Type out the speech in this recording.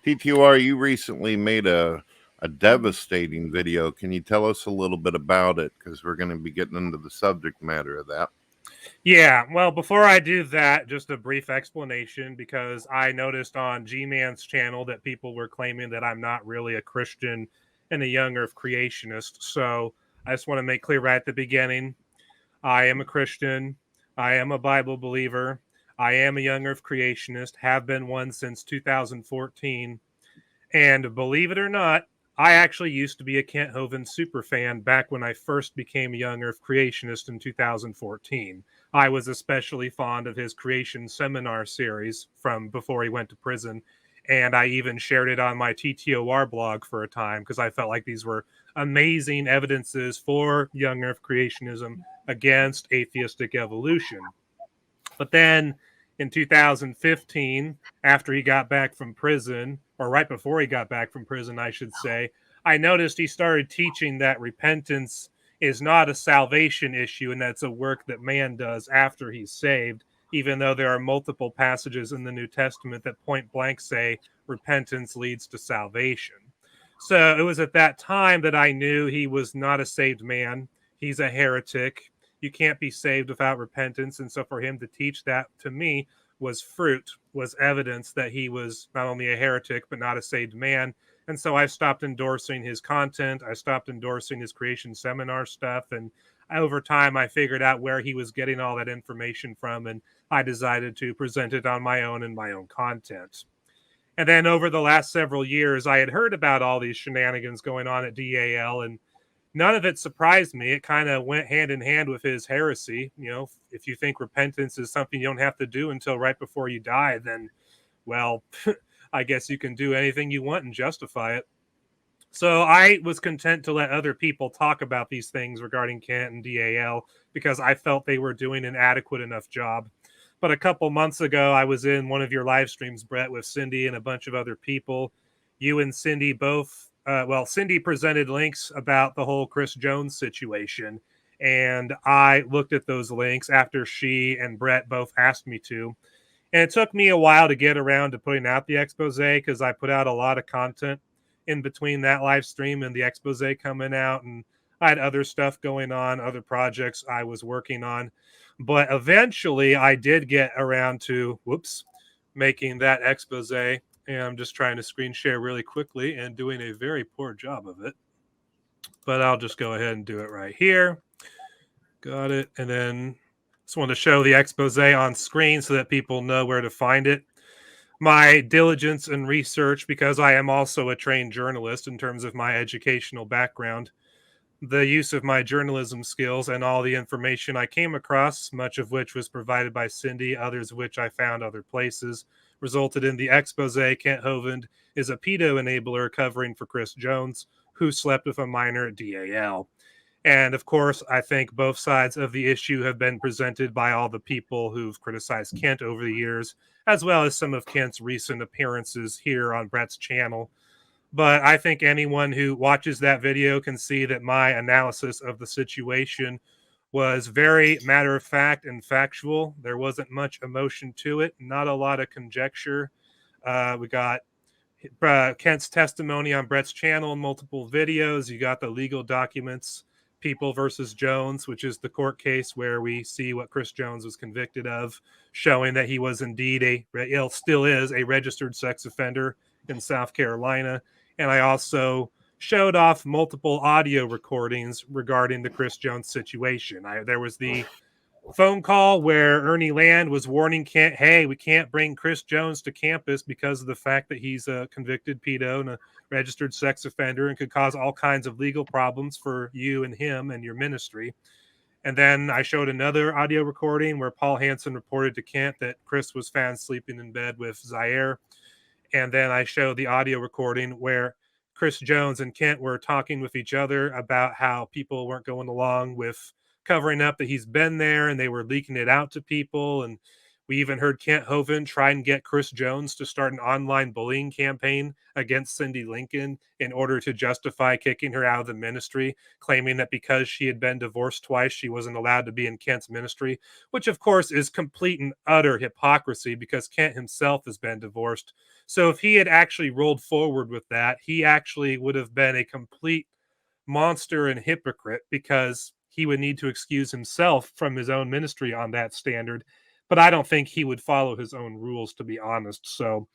TTOR, you recently made a devastating video. Can you tell us a little bit about it? Because we're going to be getting into the subject matter of that. Yeah, well, before I do that, just a brief explanation because I noticed on G-Man's channel that people were claiming that I'm not really a Christian and a young earth creationist. So I just want to make clear right at the beginning, I am a Christian. I am a Bible believer. I am a young earth creationist, have been one since 2014. And believe it or not, I actually used to be a Kent Hovind super fan back when I first became a young earth creationist in 2014. I was especially fond of his creation seminar series from before he went to prison. And I even shared it on my TTOR blog for a time because I felt like these were amazing evidences for young earth creationism against atheistic evolution. But then in 2015, after he got back from prison, or right before he got back from prison, I should say, I noticed he started teaching that repentance is not a salvation issue and that's a work that man does after he's saved, even though there are multiple passages in the New Testament that point blank say repentance leads to salvation. So it was at that time that I knew he was not a saved man. He's a heretic. You can't be saved without repentance. And so for him to teach that to me was fruit, was evidence that he was not only a heretic, but not a saved man. And so I stopped endorsing his content. I stopped endorsing his creation seminar stuff. And over time, I figured out where he was getting all that information from. And I decided to present it on my own and my own content. And then over the last several years, I had heard about all these shenanigans going on at DAL, and none of it surprised me. It kind of went hand in hand with his heresy. You know, if you think repentance is something you don't have to do until right before you die, then, well, I guess you can do anything you want and justify it. So I was content to let other people talk about these things regarding Kent and DAL because I felt they were doing an adequate enough job. But a couple months ago, I was in one of your live streams, Brett, with Cindy and a bunch of other people. You and Cindy both, Cindy presented links about the whole Chris Jones situation. And I looked at those links after she and Brett both asked me to. And it took me a while to get around to putting out the expose because I put out a lot of content in between that live stream and the expose coming out. And I had other stuff going on, other projects I was working on. But eventually I did get around to, making that expose. And I'm just trying to screen share really quickly and doing a very poor job of it. But I'll just go ahead and do it right here. Got it. And then just want to show the expose on screen so that people know where to find it. My diligence and research, because I am also a trained journalist in terms of my educational background, the use of my journalism skills and all the information I came across, much of which was provided by Cindy, others of which I found other places, resulted in the expose Kent Hovind is a pedo enabler covering for Chris Jones, who slept with a minor at DAL. And of course, I think both sides of the issue have been presented by all the people who've criticized Kent over the years, as well as some of Kent's recent appearances here on Brett's channel. But I think anyone who watches that video can see that my analysis of the situation was very matter of fact and factual. There wasn't much emotion to it, not a lot of conjecture. We got Kent's testimony on Brett's channel in multiple videos. You got the legal documents, People versus Jones, which is the court case where we see what Chris Jones was convicted of, showing that he was indeed still is a registered sex offender in South Carolina. And I also showed off multiple audio recordings regarding the Chris Jones situation. There was the phone call where Ernie Land was warning Kent, hey, we can't bring Chris Jones to campus because of the fact that he's a convicted pedo and a registered sex offender and could cause all kinds of legal problems for you and him and your ministry. And then I showed another audio recording where Paul Hansen reported to Kent that Chris was found sleeping in bed with Zaire. And then I showed the audio recording where Chris Jones and Kent were talking with each other about how people weren't going along with covering up that he's been there, and they were leaking it out to people. And We even heard Kent Hovind try and get Chris Jones to start an online bullying campaign against Cindy Lincoln in order to justify kicking her out of the ministry, claiming that because she had been divorced twice, she wasn't allowed to be in Kent's ministry, which of course is complete and utter hypocrisy because Kent himself has been divorced. So if he had actually rolled forward with that, he actually would have been a complete monster and hypocrite because he would need to excuse himself from his own ministry on that standard. But I don't think he would follow his own rules, to be honest. So